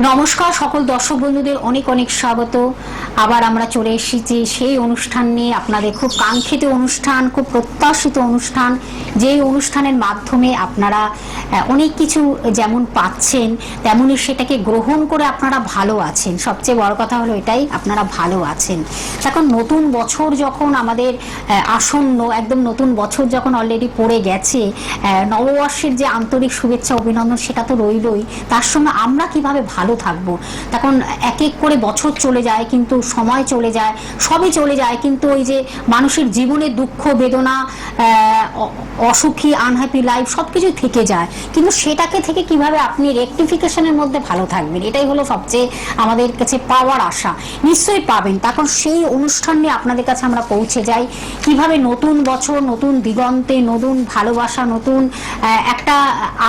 নমস্কার সকল দর্শক বন্ধুদের অনেক অনেক স্বাগত। আবার আমরা চলে এসেছি সেই অনুষ্ঠান নিয়ে, আপনাদের খুব কাঙ্ক্ষিত অনুষ্ঠান, খুব প্রত্যাশিত অনুষ্ঠান, যেই অনুষ্ঠানের মাধ্যমে আপনারা অনেক কিছু যেমন পাচ্ছেন তেমনি সেটাকে গ্রহণ করে আপনারা ভালো আছেন। সবচেয়ে বড় কথা হলো এটাই, আপনারা ভালো আছেন। এখন নতুন বছর যখন আমাদের আসন্ন, একদম নতুন বছর যখন অলরেডি পড়ে গেছে, নববর্ষের যে আন্তরিক শুভেচ্ছা অভিনন্দন সেটা তো রইলই, তার সঙ্গে আমরা কিভাবে ভালো থাকবো। তখন এক এক করে বছর চলে যায়, কিন্তু সময় চলে যায়, সবই চলে যায়, কিন্তু ওই যে মানুষের জীবনে দুঃখ বেদনা, অসুখী আনহ্যাপি লাইফ সবকিছু থেকে যায়, কিন্তু সেটাকে থেকে কিভাবে আপনি রেকটিফিকেশনের মধ্যে ভালো থাকবেন, এটাই হলো সবচেয়ে আমাদের কাছে পাওয়ার আশা। নিশ্চয়ই পাবেন। তখন সেই অনুষ্ঠান নিয়ে আপনাদের কাছে আমরা পৌঁছে যাই, কিভাবে নতুন বছর, নতুন দিগন্তে, নতুন ভালোবাসা, নতুন একটা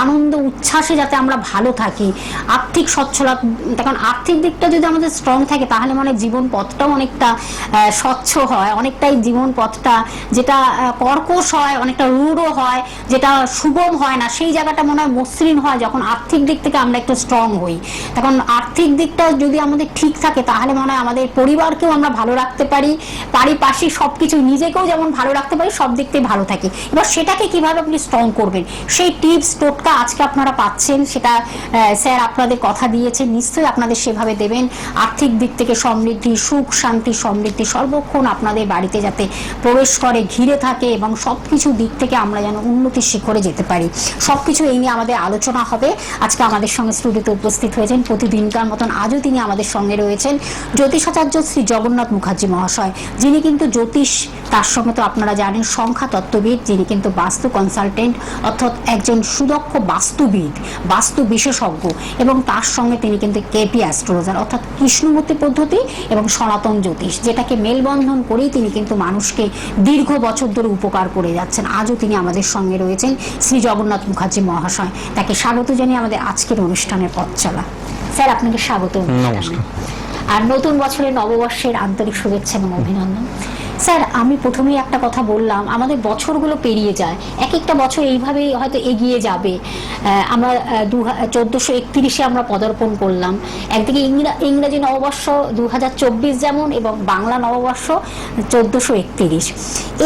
আনন্দ উচ্ছ্বাসে যাতে আমরা ভালো থাকি, আর্থিক সচ্ছলতা। তখন আর্থিক দিকটা যদি আমাদের স্ট্রং থাকে তাহলে মানে জীবন পথটাও অনেকটা স্বচ্ছ হয়, অনেকটাই জীবন পথটা যেটা কর্কশ হয়, অনেকটা রূঢ় হয়, যেটা সুগম হয় না, সেই জায়গাটা মনে হয় মসৃণ হয় যখন আর্থিক দিক থেকে আমরা একটু স্ট্রং হই। তখন আর্থিক দিকটা যদি আমাদের ঠিক থাকে তাহলে মনে হয় আমাদের পরিবারকেও আমরা ভালো রাখতে পারি, পারিপার্শ্বিক সবকিছু, নিজেকেও যেমন ভালো রাখতে পারি, সব দিক থেকে ভালো থাকি। এবার সেটাকে কিভাবে আপনি স্ট্রং করবেন সেই টিপস টোটকা আজকে আপনারা পাচ্ছেন, সেটা স্যার আপনাদের কথা দিয়েছে, নিশ্চয়ই আপনাদের সেভাবে দেবেন। আর্থিক দিক থেকে সমৃদ্ধি, সুখ শান্তি সমৃদ্ধি সর্বক্ষণ আপনাদের বাড়িতে যাতে প্রবেশ করে, ঘিরে থাকে, এবং সবকিছু দিক থেকে আমরা যেন উন্নতির শিখরে যেতে পারি, সবকিছু এই নিয়ে আমাদের আলোচনা হবে। আজকে আমাদের সঙ্গে স্টুডিওতে উপস্থিত হয়েছেন প্রতিদিনকার মতন আজও তিনি আমাদের সঙ্গে রয়েছেন জ্যোতিষাচার্য শ্রী জগন্নাথ মুখার্জি মহাশয়, যিনি কিন্তু জ্যোতিষ, তার সঙ্গে তো আপনারা জানেন সংখ্যা তত্ত্ববিদ, যিনি কিন্তু বাস্তু কনসালটেন্ট, অর্থাৎ একজন সুদক্ষ বাস্তুবিদ, বাস্তু বিশেষজ্ঞ, এবং তার সঙ্গে তিনি কিন্তু কেপি অ্যাস্ট্রোলজার, অর্থাৎ কৃষ্ণমূর্তি পদ্ধতি এবং সনাতন জ্যোতিষ, যেটাকে মেলবন্ধন করেই তিনি কিন্তু মানুষকে দীর্ঘ বছর ধরে উপকার করে যাচ্ছেন। আজও তিনি আমাদের সঙ্গে রয়েছেন শ্রী জগন্নাথ মুখার্জি মহাশয়। তাকে স্বাগত জানিয়ে আমাদের আজকের অনুষ্ঠানের পথ চলা। স্যার আপনাকে স্বাগত। নমস্কার। আর নতুন বছরের নববর্ষের আন্তরিক শুভেচ্ছা এবং অভিনন্দন। স্যার আমি প্রথমেই একটা কথা বললাম, আমাদের বছরগুলো পেরিয়ে যায়, এক একটা বছর এইভাবেই হয়তো এগিয়ে যাবে। আমরা 1431 আমরা পদার্পণ করলাম। একদিকে ইংরাজি নববর্ষ 2024 যেমন, এবং বাংলা নববর্ষ 1431।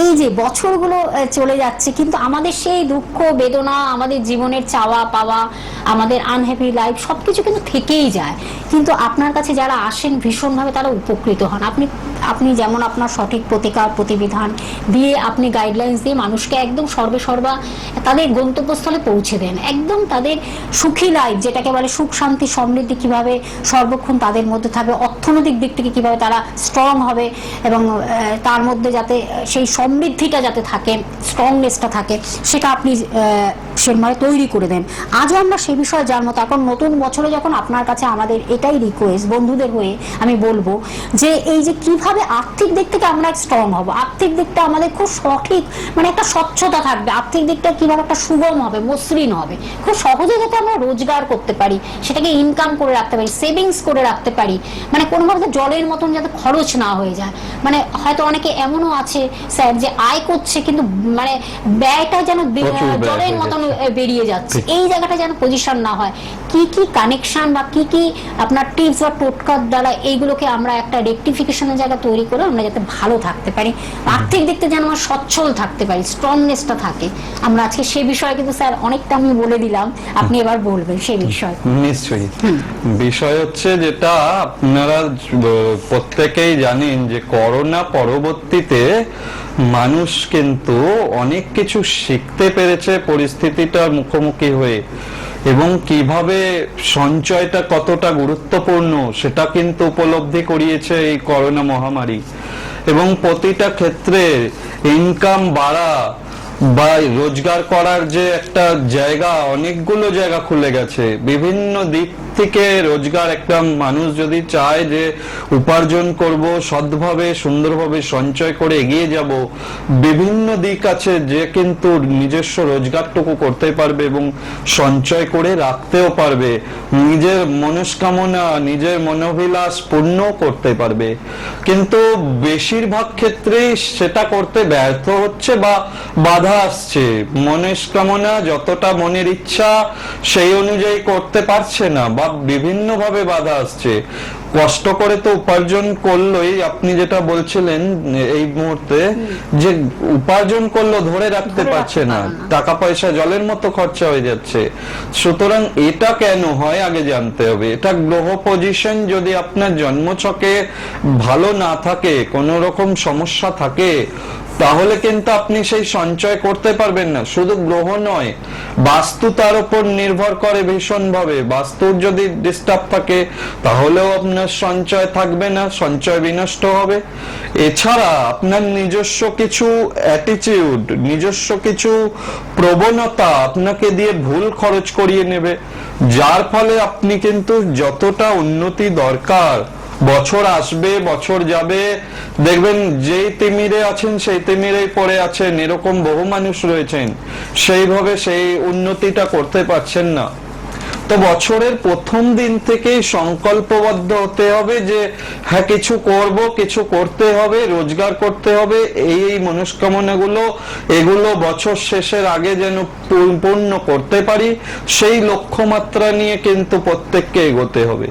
এই যে বছরগুলো চলে যাচ্ছে, কিন্তু আমাদের সেই দুঃখ বেদনা, আমাদের জীবনের চাওয়া পাওয়া, আমাদের আনহ্যাপি লাইফ সবকিছু কিন্তু থেকেই যায়। কিন্তু আপনার কাছে যারা আসেন ভীষণভাবে তারা উপকৃত হন। আপনি যেমন আপনার সঠিক প্রতিকার প্রতিবিধান দিয়ে, আপনি গাইডলাইন্স দিয়ে মানুষকে একদম সর্বা তাদের গন্তব্যস্থলে পৌঁছে দেন, একদম তাদের সুখী লাইফ, যেটাকে বলে সুখ শান্তি সমৃদ্ধি কিভাবে সর্বক্ষণ তাদের মধ্যে থাকবে, অর্থনৈতিক দিক থেকে কিভাবে তারা স্ট্রং হবে, এবং তার মধ্যে যাতে সেই সমৃদ্ধিটা যাতে থাকে, স্ট্রংনেসটা থাকে, সেটা আপনি সেভাবে তৈরি করে দেন। আজও আমরা সেই বিষয়ে জানবো। তখন নতুন বছরে যখন আপনার কাছে আমাদের এটাই রিকোয়েস্ট, বন্ধুদের হয়ে আমি বলবো যে এই যে কিভাবে আর্থিক দিক থেকে আমরা স্ট্রং হব, আর্থিক দিকটা আমাদের খুব সঠিক, মানে একটা স্বচ্ছতা থাকবে, আর্থিক দিকটা কিভাবে একটা সুগম হবে, মসৃণ হবে, খুব সহজে যাতে আমরা রোজগার করতে পারি, সেটাকে ইনকাম করে রাখতে পারি, সেভিংস করে রাখতে পারি, মানে কোনোভাবে জলের মতন যাতে খরচ না হয়ে যায়। মানে হয়তো অনেকে এমনও আছে স্যার যে আয় করছে কিন্তু মানে ব্যয়টা যেন জলের মতন বেরিয়ে যাচ্ছে, এই জায়গাটা যেন পজিশন না হয়। কি কি কানেকশন বা কি কি আপনার টিপস বা টোটকার দ্বারা এইগুলোকে আমরা একটা রেকটিফিকেশনের জায়গা তৈরি করে আমরা যাতে ভালো থাকতে পারি, আর্থিক দিক থেকে যেন আমরা সচ্ছল থাকতে পারি, স্ট্রংনেসটা থাকে, আমরা আজকে সে বিষয়ে কিন্তু স্যার অনেকটা আমি বলে দিলাম, আপনি এবার বলবেন সেই বিষয়। নিশ্চয়ই। বিষয় হচ্ছে যেটা আপনারা প্রত্যেকেই জানেন যে করোনা পরবর্তীতে মানুষ কিন্তু অনেক কিছু শিখতে পেরেছে পরিস্থিতিটার মুখোমুখি হয়ে, এবং কিভাবে সঞ্চয়টা কতটা গুরুত্বপূর্ণ সেটা কিন্তু উপলব্ধি করিয়েছে এই করোনা মহামারী। এবং প্রতিটা ক্ষেত্রে ইনকাম বাড়া বা রোজগার করার যে একটা জায়গা, অনেকগুলো জায়গা খুলে গেছে বিভিন্ন দিক থেকে। রোজগার একটা মানুষ যদি চায় যে উপার্জন করব, সৎভাবে সুন্দরভাবে সঞ্চয় করে এগিয়ে যাব, বিভিন্ন দিক আছে যে কিন্তু নিজস্ব রোজগারটুকু করতে পারবে এবং সঞ্চয় করে রাখতেও পারবে, নিজের মনস্কামনা নিজের মনোবিলাস পূর্ণ করতে পারবে। কিন্তু বেশিরভাগ ক্ষেত্রেই সেটা করতে ব্যর্থ হচ্ছে বা বাধা আসছে। মনস্কামনা যতটা মনের ইচ্ছা সেই অনুযায়ী করতে পারছে না, বা বা বিভিন্ন ভাবে বাধা আসছে। কষ্ট করে তো উপার্জন করলোই, আপনি যেটা বলছিলেন এই মুহূর্তে যে উপার্জন করলো ধরে রাখতে পারছে না, টাকা পয়সা জলের মতো খরচা হয়ে যাচ্ছে। সুতরাং এটা কেন হয় আগে জানতে হবে। এটা গ্রহ পজিশন যদি আপনার জন্মছকে ভালো না থাকে, কোন রকম সমস্যা থাকে, তাহলে কিন্তু আপনি সেই সঞ্চয় করতে পারবেন না। শুধু গ্রহ নয়, বাস্তু তার উপর নির্ভর করে ভীষণ ভাবে। বাস্তুর যদি ডিস্টার্ব থাকে তাহলেও আপনার সঞ্চয় থাকবে না, সঞ্চয় বিনষ্ট হবে। এছাড়া আপনার নিজস্ব কিছু অ্যাটিটিউড, নিজস্ব কিছু প্রবণতা আপনাকে দিয়ে ভুল খরচ করিয়ে নেবে, যার ফলে আপনি কিন্তু যতটা উন্নতি দরকার, বছর আসবে বছর যাবে, দেখবেন যেই তিমিরে আছেন সেই তিমিরেই পড়ে আছেন, এরকম বহু মানুষ রয়েছেন, সেইভাবে সেই উন্নতিটা করতে পারছেন না। তো বছরের প্রথম দিন থেকেই সংকল্পবদ্ধ হতে হবে যে হ্যাঁ কিছু করব, কিছু করতে হবে, রোজগার করতে হবে। এই মনস্কামনাগুলো এগুলো বছর শেষের আগে যেন পূর্ণ করতে পারি, সেই লক্ষ্যমাত্রা নিয়ে কিন্তু প্রত্যেককে এগোতে হবে।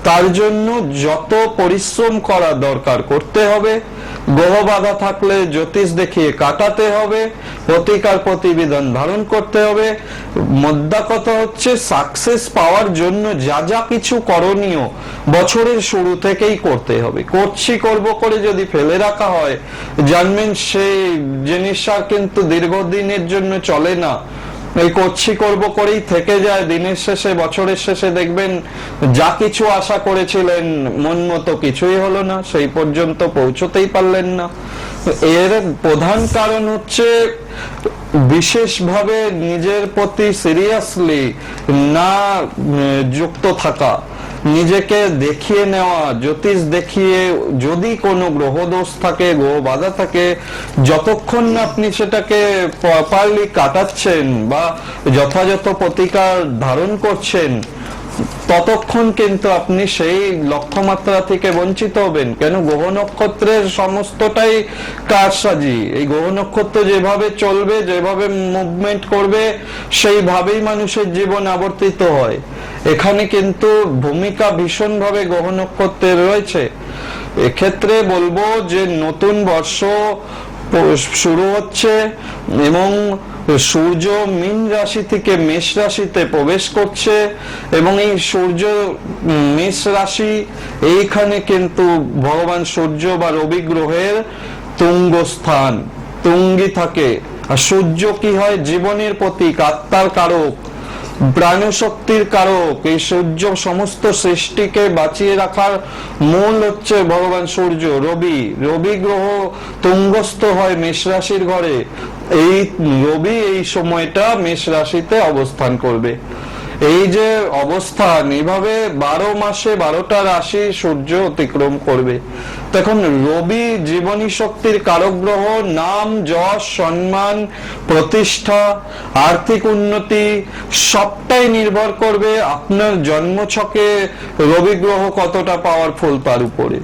তার জন্য যত পরিশ্রম করা দরকার করতে হবে। গ্রহ বাধা থাকলে জ্যোতিষ দেখিয়ে কাটাতে হবে, প্রতিকার প্রতিবিধান ধারণ করতে হবে। মোদ্দা কথা হচ্ছে সাকসেস পাওয়ার জন্য যা যা কিছু করণীয় বছরের শুরু থেকেই করতে হবে। করব করে যদি ফেলে রাখা হয়, জানবেন সেই জিনিসটা কিন্তু দীর্ঘদিনের জন্য চলে না। এই করব করেই থেকে যায়, দিনের শেষে বছরের শেষে দেখবেন যা কিছু আশা করেছিলেন মন মতো কিছুই হলো না, সেই পর্যন্ত পৌঁছতেই পারলেন না। এর প্রধান কারণ হচ্ছে বিশেষভাবে নিজের প্রতি সিরিয়াসলি না যুক্ত থাকা, নিজেকে দেখিয়ে নেওয়া, জ্যোতিষ দেখিয়ে যদি কোনো গ্রহ দোষ থাকে, গ্রহ বাধা থাকে, যতক্ষণ না আপনি সেটাকে প্রপারলি কাটাচ্ছেন বা যথাযথ প্রতিকার ধারণ করছেন, ততক্ষণ কিন্তু আপনি সেই লক্ষ্যমাত্রা থেকে বঞ্চিত হবেন। কেন, গ্রহ নক্ষত্রের সমস্তটাই কারসাজি। এই গ্রহ নক্ষত্র যেভাবে চলবে, যেভাবে মুভমেন্ট করবে, সেইভাবেই মানুষের জীবন আবর্তিত হয়। এখানে কিন্তু ভূমিকা ভীষণভাবে গ্রহ নক্ষত্রের রয়েছে। এক্ষেত্রে বলবো যে নতুন বর্ষ শুরু হচ্ছে এবং সূর্য মীন রাশি থেকে মেষ রাশিতে প্রবেশ করছে, এবং এই সূর্য মেষ রাশি, এইখানে কিন্তু ভগবান সূর্য বা রবি গ্রহের তুঙ্গ স্থান, তুঙ্গি থাকে। আর সূর্য কি হয়? জীবনের প্রতীক, আত্মার কারক, প্রাণশক্তির কারক। এই সূর্য সমস্ত সৃষ্টিকে বাঁচিয়ে রাখার মূল হচ্ছে ভগবান সূর্য। রবি গ্রহ তুঙ্গস্থ হয় মেষ রাশির ঘরে। এই রবি এই সময়টা মেষ রাশিতে অবস্থান করবে। এই যে অবস্থান, এইভাবে 12 মাসে 12টা রাশি সূর্য অতিক্রম করবে। তখন রবি জীবনী শক্তির কারক গ্রহ। নাম, যশ, সম্মান, প্রতিষ্ঠা, আর্থিক উন্নতি সবটাই নির্ভর করবে আপনার জন্মছকে রবি গ্রহ কতটা পাওয়ারফুল তার উপরে।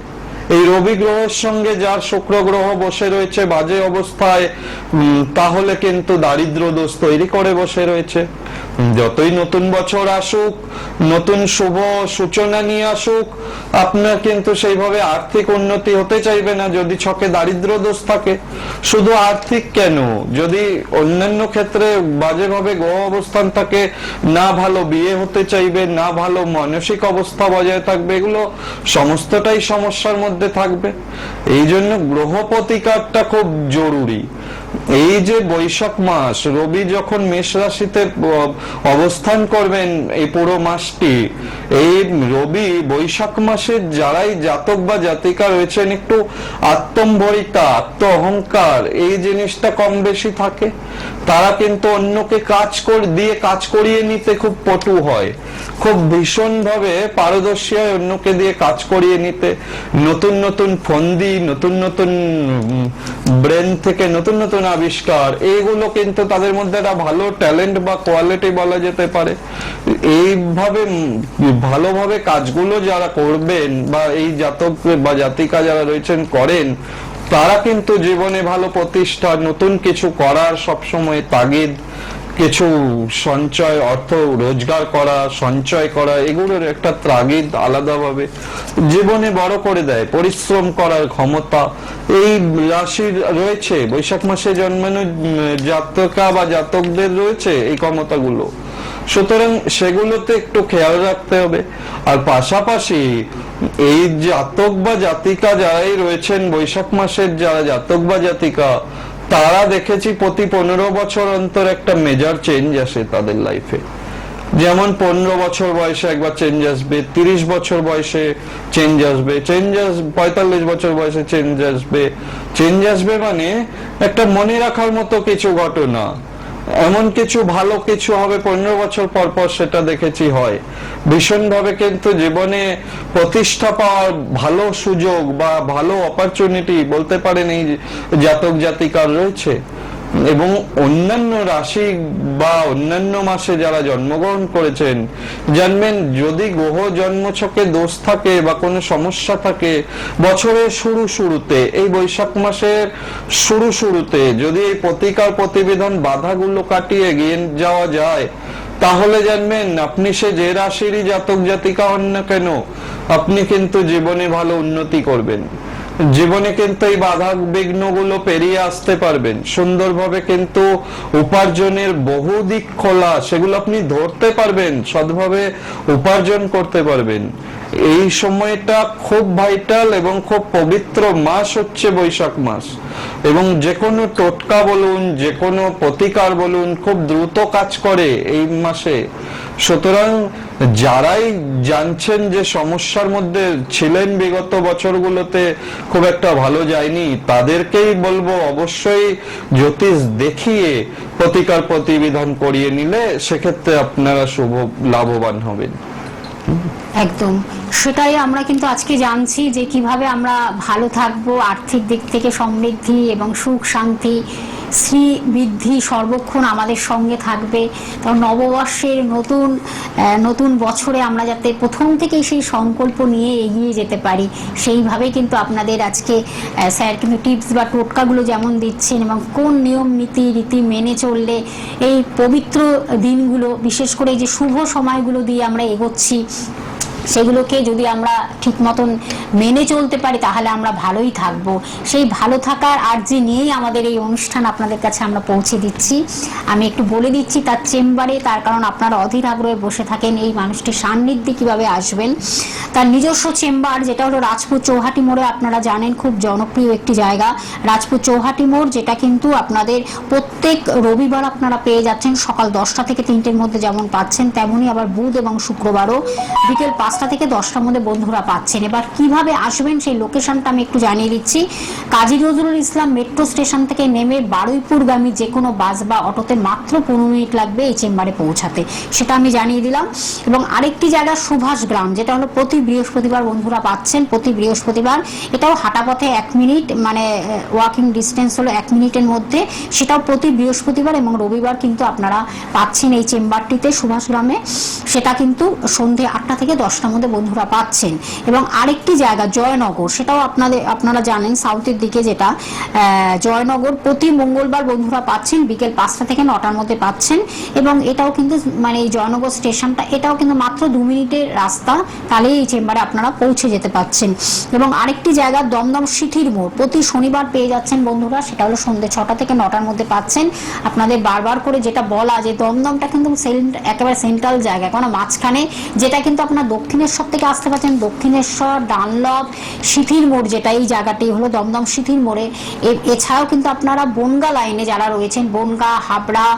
এই রবি গ্রহের সঙ্গে যার শুক্র গ্রহ বসে রয়েছে বাজে অবস্থায়, তাহলে কিন্তু দারিদ্র দোষ তৈরি করে বসে রয়েছে। যতই নতুন বছর আসুক, নতুন শুভ সূচনা নিয়ে আসুক, আপনার কিন্তু সেইভাবে আর্থিক উন্নতি হতে চাইবে না যদি ছকে দারিদ্র দোষ থাকে। শুধু আর্থিক কেন, যদি অন্যান্য ক্ষেত্রে বাজেভাবে গ্রহ অবস্থান থাকে, না ভালো বিয়ে হতে চাইবে, না ভালো মানসিক অবস্থা বজায় থাকবে, এগুলো সমস্তটাই সমস্যার মধ্যে থাকবে। এই জন্য গ্রহ প্রতিকারটা খুব জরুরি। এই যে বৈশাখ মাস, রবি যখন মেষ রাশিতে অবস্থান করবেন এই পুরো মাসটি, এই রবি বৈশাখ মাসে যারাই জাতক বা জাতিকা রয়েছেন, একটু আত্মম্বরিতা, আত্ম অহংকার এই জিনিসটা কম বেশি থাকে। তারা কিন্তু অন্যকে কাজ করিয়ে নিতে খুব পটু হয়, খুব ভীষণ ভাবে পারদর্শী হয় অন্যকে দিয়ে কাজ করিয়ে নিতে। নতুন নতুন ফন্দি, নতুন নতুন ব্রেন থেকে নতুন নতুন আবিষ্কার, এইগুলো কিন্তু তাদের মধ্যে একটা ভালো ট্যালেন্ট বা কোয়ালিটি বলা যেতে পারে। এইভাবে ভালোভাবে কাজগুলো যারা করবেন বা এই জাতক বা জাতিকা যারা রয়েছেন করেন, তারা কিন্তু জীবনে ভালো প্রতিষ্ঠা, নতুন কিছু করার সবসময় তাগিদ কিছু সঞ্চয়, অর্থ রোজগার করা, সঞ্চয় করা, এগুলোর একটা তাগিদ আলাদাভাবে জীবনে বড় করে দেয়। পরিশ্রম করার ক্ষমতা এই রাশির রয়েছে, বৈশাখ মাসে জন্মানো জাতকা বা জাতকদের রয়েছে এই ক্ষমতাগুলো। সুতরাং সেগুলোতে একটু খেয়াল রাখতে হবে। আর পাশাপাশি এই জাতক বা জাতিকা যারাই রয়েছেন, বৈশাখ মাসের যারা জাতক বা জাতিকা, তারা দেখেছি প্রতি 15 বছর অন্তর একটা মেজর চেঞ্জ আসে তাদের লাইফে। যেমন 15 বছর বয়সে একবার চেঞ্জ আসবে, 30 বছর বয়সে চেঞ্জ আসবে, 45 বছর বয়সে চেঞ্জ আসবে মানে একটা মনে রাখার মতো কিছু ঘটনা, এমন কিছু ভালো কিছু হবে 15 বছর পর পর, সেটা দেখেছি হয় ভীষণভাবে। কিন্তু জীবনে প্রতিষ্ঠা পাওয়ার ভালো সুযোগ বা ভালো অপরচুনিটি বলতে পারেন এই জাতক জাতিকার রয়েছে। এবং অন্যান্য রাশি বা অন্যান্য মাসে যারা জন্মগ্রহণ করেছেন, জানবেন যদি গ্রহ জন্মছকে দোষ থাকে বা কোনো সমস্যা থাকে বছরের শুরুতে, এই বৈশাখ মাসের শুরুতে যদি এই প্রতিকার প্রতিবিধান বাধাগুলো কাটিয়ে এগিয়ে যাওয়া যায়, তাহলে জানবেন আপনি সে যে রাশিরই জাতক জাতিকা হন না কেন, আপনি কিন্তু জীবনে ভালো উন্নতি করবেন। জীবনে কিন্তু এই বাধা বিঘ্ন গুলো পেরিয়ে আসতে পারবেন সুন্দরভাবে। কিন্তু উপার্জনের বহু দিক খোলা, সেগুলো আপনি ধরতে পারবেন, সৎভাবে উপার্জন করতে পারবেন। এই সময়টা খুব ভাইটাল এবং খুব পবিত্র মাস হচ্ছে বৈশাখ মাস। এবং যে কোনো টোটকা বলুন, যে কোনো প্রতিকার বলুন, খুব দ্রুত কাজ করে এই মাসে। সুতরাং যারাই জানছেন যে সমস্যার মধ্যে ছিলেন বিগত বছরগুলোতে, খুব একটা ভালো যায়নি, তাদেরকেই বলবো অবশ্যই জ্যোতিষ দেখিয়ে প্রতিকার প্রতিবিধান করিয়ে নিলে সেক্ষেত্রে আপনারা শুভ লাভবান হবেন। একদম সেটাই আমরা কিন্তু আজকে জানছি যে কিভাবে আমরা ভালো থাকবো, আর্থিক দিক থেকে সমৃদ্ধি এবং সুখ শান্তি শ্রী বৃদ্ধি সর্বক্ষণ আমাদের সঙ্গে থাকবে। তো নববর্ষের নতুন বছরে আমরা যাতে প্রথম থেকেই সেই সংকল্প নিয়ে এগিয়ে যেতে পারি, সেইভাবে কিন্তু আপনাদের আজকে স্যার কিন্তু টিপস বা টোটকাগুলো যেমন দিচ্ছেন এবং কোন নিয়ম রীতি মেনে চললে এই পবিত্র দিনগুলো, বিশেষ করে যে শুভ সময়গুলো দিয়ে আমরা এগোচ্ছি, সেগুলোকে যদি আমরা ঠিক মতন মেনে চলতে পারি তাহলে আমরা ভালোই থাকবো। সেই ভালো থাকার আর্জি নিয়েই আমাদের এই অনুষ্ঠান আপনাদের কাছে আমরা পৌঁছে দিচ্ছি। আমি একটু বলে দিচ্ছি তার চেম্বারে, তার কারণ আপনারা অধীর আগ্রহে বসে থাকেন এই মানুষটির সান্নিধ্যে কিভাবে আসবেন। তার নিজস্ব চেম্বার যেটা হলো রাজপুত চৌহাটি মোড়ে, আপনারা জানেন খুব জনপ্রিয় একটি জায়গা রাজপুত চৌহাটি মোড়, যেটা কিন্তু আপনাদের প্রত্যেক রবিবার আপনারা পেয়ে যাচ্ছেন সকাল 10টা থেকে 3টের মধ্যে যেমন পাচ্ছেন, তেমনই আবার বুধ এবং শুক্রবারও বিকেল 5টা থেকে 10টার মধ্যে বন্ধুরা পাচ্ছেন। এবার কিভাবে আসবেন সেই লোকেশনটা আমি একটু জানিয়ে দিচ্ছি। কাজী নজরুল ইসলাম মেট্রো স্টেশন থেকে নেমে বারুইপুরগামী যে কোনো বাস বা অটোতে মাত্র 15 মিনিট লাগবে এই চেম্বারে পৌঁছাতে, সেটা আমি জানিয়ে দিলাম। এবং আরেকটি জায়গা সুভাষ গ্রাম, যেটা হলো প্রতি বৃহস্পতিবার বন্ধুরা পাচ্ছেন, প্রতি বৃহস্পতিবার। এটাও হাঁটা পথে 1 মিনিট, মানে ওয়াকিং ডিস্টেন্স হলো 1 মিনিটের মধ্যে, সেটাও প্রতি বৃহস্পতিবার এবং রবিবার কিন্তু আপনারা পাচ্ছেন এই চেম্বারটিতে সুভাষ গ্রামে। সেটা কিন্তু সন্ধে 8টা থেকে 10টার মধ্যে বন্ধুরা পাচ্ছেন। এবং আরেকটি জায়গা জয়নগর, সেটাও আপনারা জানেন সাউথের দিকে, যেটা জয়নগর প্রতি মঙ্গলবার বন্ধুরা পাচ্ছেন বিকেল 5টা থেকে 9টার মধ্যে পাচ্ছেন। এবং এটাও কিন্তু মানে এই জয়নগর স্টেশনটা, এটাও কিন্তু মাত্র 2 মিনিটের রাস্তা, তাহলেই এই চেম্বারে আপনারা পৌঁছে যেতে পাচ্ছেন। এবং আরেকটি জায়গা দমদম সিথির মোড়, প্রতি শনিবার পেয়ে যাচ্ছেন বন্ধুরা, সেটা হলো সন্ধ্যে 6টা থেকে 9টার মধ্যে পাচ্ছেন। আপনাদের বারবার করে যেটা বলা যে দমদমটা কিন্তু একেবারে সেন্ট্রাল জায়গা, কারণ মাঝখানে যেটা কিন্তু আপনার দক্ষিণেশ্বর থেকে আসতে পারছেন, দক্ষিণেশ্বর, ডানলপ, সিথির মোড়, যেটা এই জায়গাটি হলো দমদম সিথির মোড়ে। এছাড়াও কিন্তু আপনারা বনগা লাইনে যারা রয়েছেন, বনগা, হাবড়া,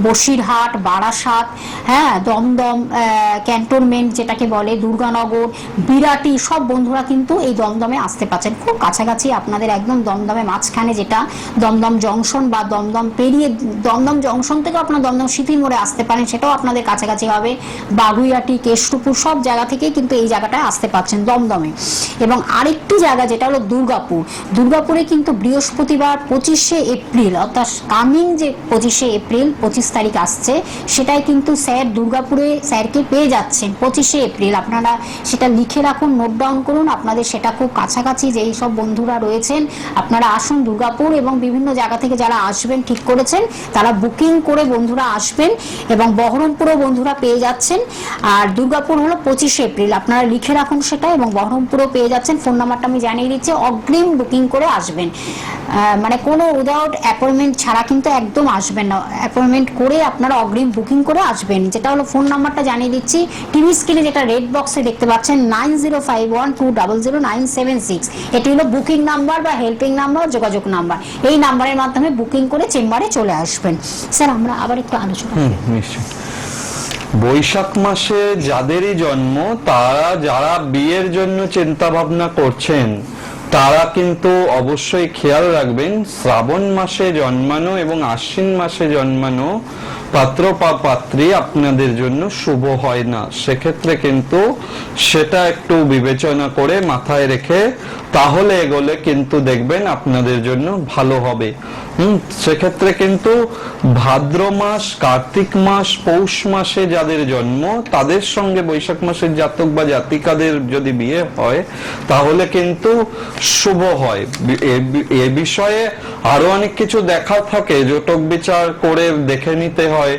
বসিরহাট, বারাসাত, হ্যাঁ, দমদম ক্যান্টনমেন্ট যেটাকে বলে, দুর্গানগর, বিরাটি, সব বন্ধুরা কিন্তু এই দমদমে আসতে পারছেন। খুব কাছাকাছি আপনাদের, একদম দমদমে মাঝখানে যেটা দমদম জংশন, বা দমদম পেরিয়ে দমদম জংশন থেকে আপনার দমদম সিথির মোড়ে আসতে পারেন, সেটাও আপনাদের কাছাকাছি হবে। বাগুইয়াটি, কেষ্টপুর, সব জায়গা থেকে থেকেই কিন্তু এই জায়গাটায় আসতে পারছেন দমদমে। এবং আরেকটি জায়গা যেটা হলো দুর্গাপুর, দুর্গাপুরে কিন্তু বৃহস্পতিবার 25শে এপ্রিল, অর্থাৎ কামিং যে 25শে এপ্রিল 25 তারিখ আসছে, সেটাই কিন্তু স্যার দুর্গাপুরে স্যারকে পেয়ে যাচ্ছেন 25শে এপ্রিল। আপনারা সেটা লিখে রাখুন, নোট ডাউন করুন, আপনাদের সেটা খুব কাছাকাছি যেই সব বন্ধুরা রয়েছেন আপনারা আসুন দুর্গাপুর, এবং বিভিন্ন জায়গা থেকে যারা আসবেন ঠিক করেছেন তারা বুকিং করে বন্ধুরা আসবেন, এবং বহরমপুরও বন্ধুরা পেয়ে যাচ্ছেন। আর দুর্গাপুর হলো 25শে এপ্রিল, আপনারা লিখে রাখুন সেটা, এবং বহরমপুরও পেয়ে যাচ্ছেন। ফোন নাম্বারটা আমি জানিয়ে দিচ্ছি, অগ্রিম বুকিং করে আসবেন, মানে কোনো উইদাউট অ্যাপয়েন্টমেন্ট ছাড়া কিন্তু একদম আসবেন না, অ্যাপয়েন্টমেন্ট করে আপনারা অগ্রিম বুকিং করে আসবেন। যেটা হলো ফোন নাম্বারটা জানিয়ে দিচ্ছি, টিভি স্ক্রিনে যেটা রেড বক্সে দেখতে পাচ্ছেন 9051200976, এটি হলো বুকিং নাম্বার বা হেল্পিং নাম্বার, যোগাযোগ নাম্বার। এই নাম্বারের মাধ্যমে বুকিং করে চেম্বারে চলে আসবেন। স্যার আমরা আবার একটু আলোচনা করি। নিশ্চয়। বৈশাখ মাসে যাদেরই জন্ম, তারা যারা বিয়ের জন্য চিন্তা ভাবনা করছেন তারা কিন্তু অবশ্যই খেয়াল রাখবেন, শ্রাবণ মাসে জন্মানো এবং আশ্বিন মাসে জন্মানো পাত্র বা পাত্রী আপনাদের জন্য শুভ হয় না। সেক্ষেত্রে কিন্তু সেটা একটু বিবেচনা করে মাথায় রেখে তাহলে এগোলে কিন্তু দেখবেন আপনাদের জন্য ভালো হবে। সেক্ষেত্রে কিন্তু ভাদ্র মাস, কার্তিক মাস, পৌষ মাসে যাদের জন্ম তাদের সঙ্গে বৈশাখ মাসের জাতক বা জাতিকাদের যদি বিয়ে হয় তাহলে কিন্তু শুভ হয়। এ বিষয়ে আরো অনেক কিছু দেখা থাকে, জটক বিচার করে দেখে নিতে হয়,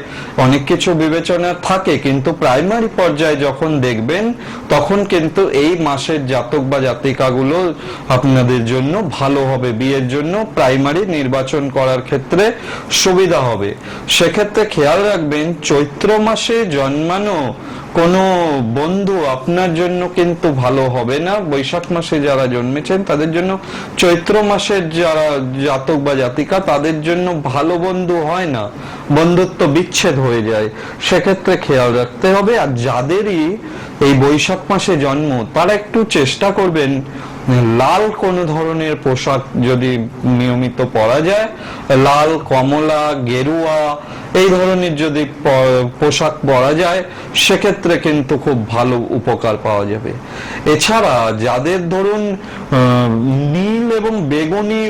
অনেক কিছু বিবেচনা থাকে, কিন্তু প্রাইমারি পর্যায়ে যখন দেখবেন তখন কিন্তু এই মাসের জাতক বা জাতিকাগুলো আপনাদের জন্য ভালো হবে, বিয়ের জন্য প্রাইমারি নির্বাচন করার ক্ষেত্রে সুবিধা হবে। সেক্ষেত্রে খেয়াল রাখবেন, চৈত্র মাসে জন্মানো কোনো বন্ধু আপনার জন্য কিন্তু ভালো হবে না। বৈশাখ মাসে যারা জন্মেছেন তাদের জন্য, চৈত্র মাসের যারা জাতক বা জাতিকা তাদের জন্য ভালো বন্ধু হয় না, বন্ধুত্ব বিচ্ছেদ হয়ে যায়। সেক্ষেত্রে খেয়াল রাখতে হবে। আর যাদেরই এই বৈশাখ মাসে জন্ম তারা একটু চেষ্টা করবেন লাল কোনো ধরনের পোশাক যদি নিয়মিত পরা যায়, লাল, কমলা, গেরুয়া এই ধরনের যদি পোশাক পরা যায় সেক্ষেত্রে কিন্তু খুব ভালো উপকার পাওয়া যাবে। এছাড়া যাদের ধরুন নীল এবং বেগুনি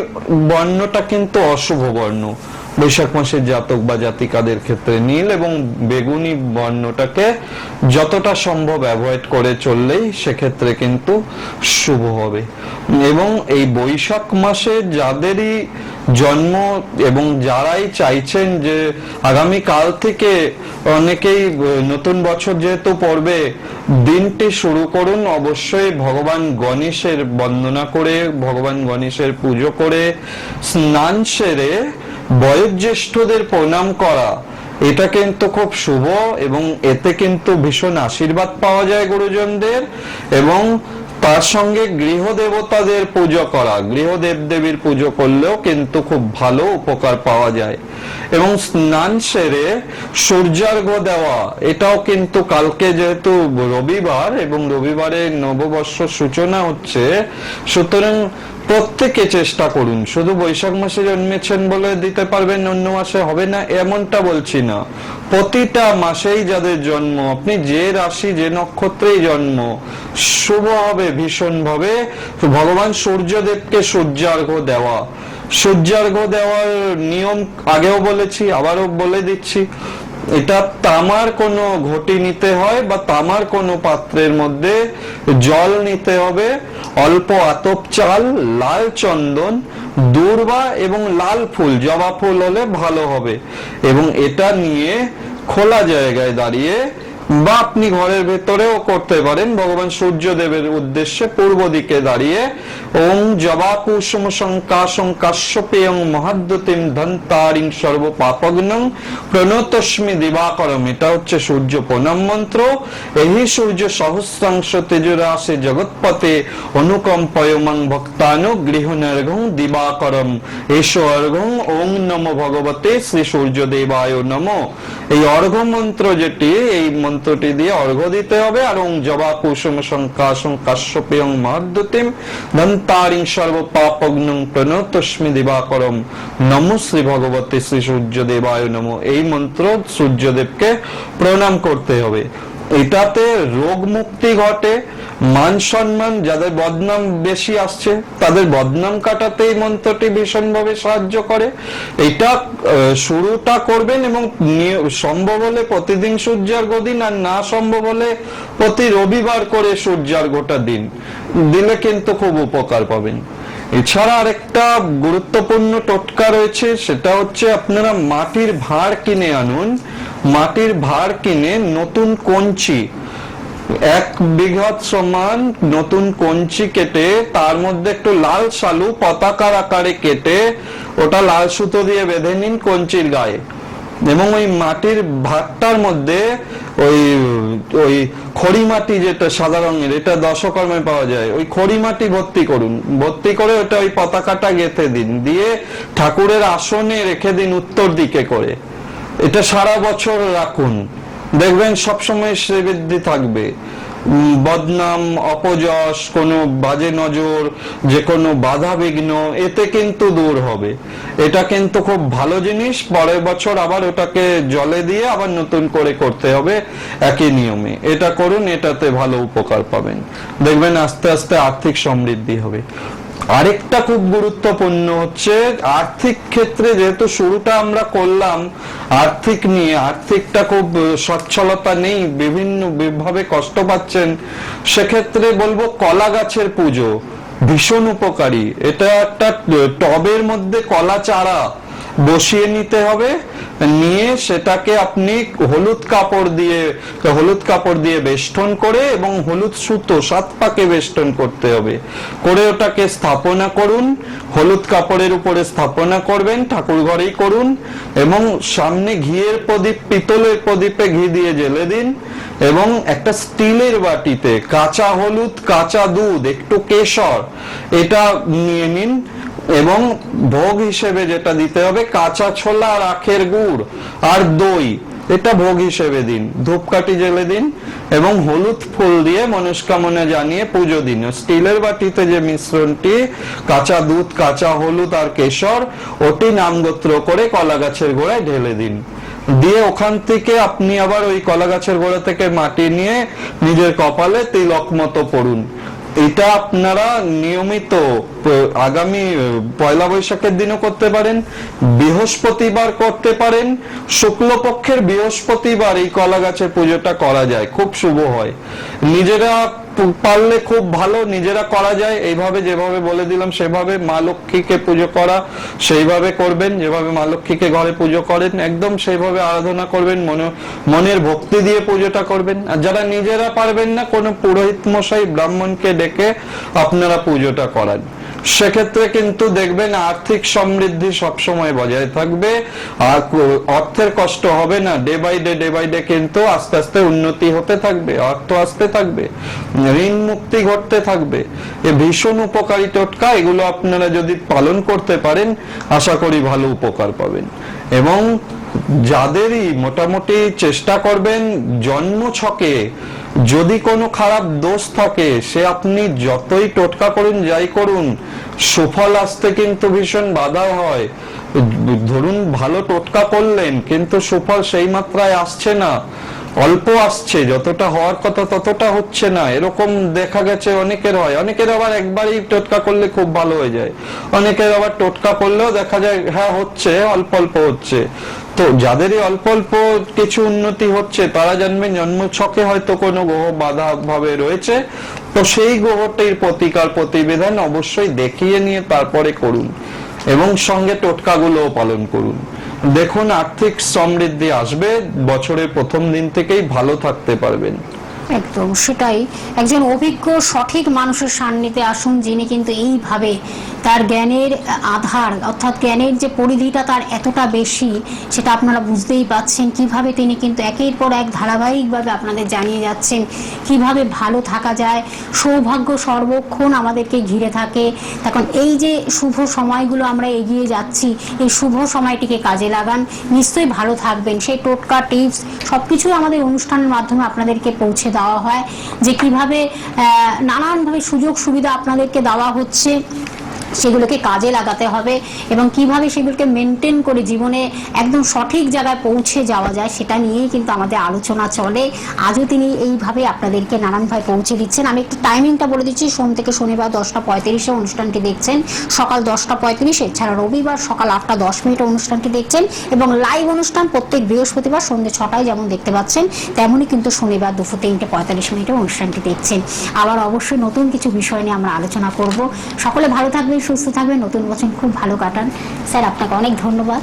বর্ণটা কিন্তু অশুভ বর্ণ, বৈশাখ মাসের জাতক বা জাতিকাদের ক্ষেত্রে নীল এবং বেগুনি বর্ণটাকে যতটা সম্ভব অ্যাভয়েড করে চললেই সেক্ষেত্রে কিন্তু শুভ হবে। এবং এই বৈশাখ মাসে যাদেরই জন্ম এবং যারাই চাইছেন যে আগামী কাল থেকে অনেকেই নতুন বছর যেহেতু পড়বে, দিনটি শুরু করুন অবশ্যই ভগবান গণেশের বন্দনা করে, ভগবান গণেশের পুজো করে, স্নান সেরে বয়োজ্যেষ্ঠদের প্রণাম করা, এটা কিন্তু খুব শুভ এবং এতে কিন্তু ভীষণ আশীর্বাদ পাওয়া যায় গুরুজনদের। এবং তার সঙ্গে গৃহ দেবতাদের পুজো করা, গৃহ দেবদেবীর পুজো করলেও কিন্তু খুব ভালো উপকার পাওয়া যায়। এবং স্নান সেরে সূর্যার্ঘ্য দেওয়া, এটাও কিন্তু কালকে যেহেতু রবিবার এবং রবিবারে নববর্ষ সূচনা হচ্ছে, সুতরাং প্রত্যেকে চেষ্টা করুন, শুধু বৈশাখ মাসে জন্মেছেন বলে দিতে পারবেন অন্য মাসে হবে না এমনটা বলছি না, প্রতিটা মাসেই যাদের জন্ম, আপনি যে রাশি যে নক্ষত্রেই জন্ম, শুভ হবে ভীষণ ভাবে। ভগবান সূর্যদেবকে সূর্যার্ঘ্য দেওয়া, সূর্যার্ঘ্য দেওয়ার নিয়ম আগেও বলেছি, আবারও বলে দিচ্ছি। এটা তামার কোনো ঘটি নিতে হয় বা তামার কোনো পাত্রের মধ্যে জল নিতে হবে, অল্প আতপ চাল, লাল চন্দন, দূর্বা এবং লাল ফুল, জবা ফুল হলে ভালো হবে। এবং এটা নিয়ে খোলা জায়গায় দাঁড়িয়ে বা আপনি ঘরের ভেতরেও করতে পারেন, ভগবান সূর্যদেবের উদ্দেশ্যে পূর্ব দিকে দাঁড়িয়ে ওং জবা কুসুম সংকাশং কাশ্যপেয়ং মহাদ্যতিম ধন্তারিং সর্ব পাপগ্নং প্রণতস্মি দিবাকরম, এটা হচ্ছে সূর্য প্রণাম মন্ত্র। এই সূর্য সহস্রাংশ তেজরাশে জগৎপতে অনুকম্পয়মং ভক্তানু গৃহনর্ঘং দিবাকরম এসো অর্ঘং ওং নমো ভগবতে শ্রী সূর্যদেবায় নমো। এই অর্ঘ্য মন্ত্র যেটি, এই মন্ত্রটি দিয়ে অর্ঘ্য দিতে হবে। আর ওং জবা কুসুম সংকাশং কাশ্যপেয়ং মহাদ্যতিম ধন্তারিং সর্ব পাপগ্নং প্রণতস্মি দিবাকরম নমো শ্রী ভগবতে শ্রী সূর্যদেবায় নমো, এই মন্ত্র সূর্যদেবকে প্রণাম করতে হবে। এটাতে রোগ মুক্তি ঘটে, মান সম্মান, যাদের বদনাম বেশি আসছে তাদের বদনাম কাটাতে এই মন্ত্রটি ভীষণভাবে সাহায্য করে। এটা শুরুটা করবেন এবং সম্ভব হলে প্রতিদিন সূর্যার্ঘ্য দিন, আর না সম্ভব হলে প্রতি রবিবার করে সূর্যার্ঘ্যটা দিন, দিলে কিন্তু খুব উপকার পাবেন। এছাড়া আরেকটা গুরুত্বপূর্ণ টোটকা রয়েছে, সেটা হচ্ছে আপনারা মাটির ভাঁড় কিনে আনুন। মাটির ভাঁড় কিনে নতুন কঞ্চি 1 বিঘা সমান নতুন কঞ্চি কেটে তার মধ্যে একটু লাল শালু পতাকার আকারে কেটে ওটা লাল সুতো দিয়ে বেঁধে নিন কঞ্চির গায়ে, এবং ওই মাটির ভাতটার মধ্যে ওই খড়ি মাটি, যেটা সাদা রঙের, এটা দশকর্মায় পাওয়া যায়, ওই খড়ি মাটি ভর্তি করুন। ভর্তি করে ওটা ওই পতাকাটা গেঁথে দিন, দিয়ে ঠাকুরের আসনে রেখে দিন উত্তর দিকে করে। এটা সারা বছর রাখুন, দেখবেন সবসময় শ্রীবৃদ্ধি থাকবে। বদনাম, অপযশ, কোনো বাজে নজর, যে কোনো বাধা বিঘ্ন এতে কিন্তু দূর হবে। এটা কিন্তু খুব ভালো জিনিস। পরের বছর আবার ওটাকে জলে দিয়ে আবার নতুন করে করতে হবে একই নিয়মে। এটা করুন, এটাতে ভালো উপকার পাবেন, দেখবেন আস্তে আস্তে আর্থিক সমৃদ্ধি হবে। আরেকটা খুব গুরুত্বপূর্ণ হচ্ছে আর্থিক ক্ষেত্রে, যেহেতু শুরুটা আমরা করলাম আর্থিক নিয়ে, আর্থিকটা খুব সচ্ছলতা নেই, বিভিন্ন ভাবে কষ্ট পাচ্ছেন, সেক্ষেত্রে বলবো কলা গাছের পুজো ভীষণ উপকারী। এটা একটা টবের মধ্যে কলা চারা বসিয়ে নিতে হবে, নিয়ে সেটাকে আপনি হলুদ কাপড় দিয়ে বেষ্টন করে এবং হলুদ সুতো 7 পাকে বেষ্টন করতে হবে, করে ওটাকে স্থাপনা করুন। হলুদ কাপড়ের উপরে স্থাপনা করবেন, ঠাকুর ঘরেই করুন, এবং সামনে ঘিয়ের প্রদীপ, পিতলের প্রদীপে ঘি দিয়ে জ্বেলে দিন, এবং একটা স্টিলের বাটিতে কাঁচা হলুদ, কাঁচা দুধ, একটু কেশর এটা নিয়ে নিন, এবং ভোগ হিসেবে যেটা দিতে হবে কাঁচা ছোলা আর আখের গুড় আর দই, এটা ভোগ হিসেবে দিন। ধূপকাঠি জ্বেলে দিন এবং হলুদ ফুল দিয়ে মনস্কামনা জানিয়ে পুজো দিন। স্টিলের বাটিতে যে মিশ্রণটি, কাঁচা দুধ, কাঁচা হলুদ আর কেশর, ওটি নামগোত্র করে কলা গাছের গোড়ায় ঢেলে দিন। দিয়ে ওখান থেকে আপনি আবার ওই কলা গাছের গোড়া থেকে মাটি নিয়ে নিজের কপালে তিলক মতো পড়ুন। এটা আপনারা নিয়মিত আগামী পয়লা বৈশাখের দিনও করতে পারেন, বৃহস্পতিবার করতে পারেন। শুক্লপক্ষের বৃহস্পতিবার এই কলা গাছের পুজোটা করা যায়, খুব শুভ হয়। নিজেরা পারলে খুব ভালো, নিজেরা করা যায় এইভাবে, যেভাবে বলে দিলাম সেভাবে। মা লক্ষ্মীকে পুজো করা সেইভাবে করবেন, যেভাবে মা লক্ষ্মীকে ঘরে পুজো করেন একদম সেইভাবে আরাধনা করবেন, মনের ভক্তি দিয়ে পুজোটা করবেন। আর যারা নিজেরা পারবেন না, কোনো পুরোহিত মশাই, ব্রাহ্মণকে ডেকে আপনারা পুজোটা করান। সেক্ষেত্রে কিন্তু দেখবেন আর্থিক সমৃদ্ধি সবসময় বজায় থাকবে, আর অর্থের কষ্ট হবে না। ডে বাই ডে কিন্তু আস্তে আস্তে উন্নতি হতে থাকবে, অর্থ আসতে থাকবে, ঋণ মুক্তি ঘটতে থাকবে। এ ভীষণ উপকারী টোটকা, এগুলো আপনারা যদি পালন করতে পারেন আশা করি ভালো উপকার পাবেন। এবং যাদেরই মোটামুটি চেষ্টা করবেন জন্ম ছকে যদি কোনো খারাপ দোষ থাকে, সে আপনি যতই টোটকা করুন, যাই করুন, সুফল আসতে কিন্তু ভীষণ বাধা হয়। ধরুন ভালো টোটকা করলেন কিন্তু সুফল সেই মাত্রায় আসছে না, অল্প আসছে, যতটা হওয়ার কথা ততটা হচ্ছে না, এরকম দেখা গেছে অনেকের হয়। অনেকের আবার একবারই টোটকা করলে খুব ভালো হয়ে যায়, অনেকের আবার টোটকা করলেও দেখা যায় হ্যাঁ হচ্ছে, অল্প অল্প হচ্ছে। তো যাদেরই অল্প অল্প কিছু উন্নতি হচ্ছে তারা জানবেন জন্ম ছকে হয়তো কোনো গ্রহ বাধা ভাবে রয়েছে, তো সেই গ্রহটির প্রতিকার প্রতিবিধান অবশ্যই দেখিয়ে নিয়ে তারপরে করুন, এবং সঙ্গে টোটকাগুলোও পালন করুন। দেখুন আর্থিক সমৃদ্ধি আসবে, বছরের প্রথম দিন থেকেই ভালো থাকতে পারবেন। একদম সেটাই। একজন অভিজ্ঞ সঠিক মানুষের সান্নিধ্যে আসুন, যিনি কিন্তু এইভাবে তার জ্ঞানের আধার, অর্থাৎ জ্ঞানের যে পরিধিটা তার এতটা বেশি, সেটা আপনারা বুঝতেই পাচ্ছেন। কিভাবে তিনি কিন্তু একের পর এক ধারাবাহিকভাবে আপনাদের জানিয়ে যাচ্ছেন কিভাবে ভালো থাকা যায়। সৌভাগ্য সর্বক্ষণ আমাদেরকে ঘিরে থাকে। তখন এই যে শুভ সময়গুলো আমরা এগিয়ে যাচ্ছি, এই শুভ সময়টিকে কাজে লাগান, নিশ্চয়ই ভালো থাকবেন। সেই টোটকা, টিপস সবকিছু আমাদের অনুষ্ঠানের মাধ্যমে আপনাদেরকে পৌঁছে দেওয়া হয়, যে কিভাবে নানানভাবে সুযোগ সুবিধা আপনাদেরকে দেওয়া হচ্ছে, সেগুলোকে কাজে লাগাতে হবে এবং কিভাবে সেগুলোকে মেনটেন করে জীবনে একদম সঠিক জায়গায় পৌঁছে যাওয়া যায় সেটা নিয়েই কিন্তু আমাদের আলোচনা চলে। আজও তিনি এইভাবে আপনাদেরকে নানানভাবে পৌঁছে দিচ্ছেন। আমি একটু টাইমিংটা বলে দিচ্ছি, সোম থেকে শনিবার 10:35 অনুষ্ঠানটি দেখছেন, সকাল 10:35, এছাড়া রবিবার সকাল 8:10 অনুষ্ঠানটি দেখছেন এবং লাইভ অনুষ্ঠান প্রত্যেক বৃহস্পতিবার সন্ধ্যে 6টায় যেমন দেখতে পাচ্ছেন, তেমনই কিন্তু শনিবার দুপুর 3:45 অনুষ্ঠানটি দেখছেন। আবার অবশ্যই নতুন কিছু বিষয় নিয়ে আমরা আলোচনা করব। সকলে ভালো থাকবেন, সুস্থ থাকবেন, নতুন বছর খুব ভালো কাটান। স্যার, আপনাকে অনেক ধন্যবাদ।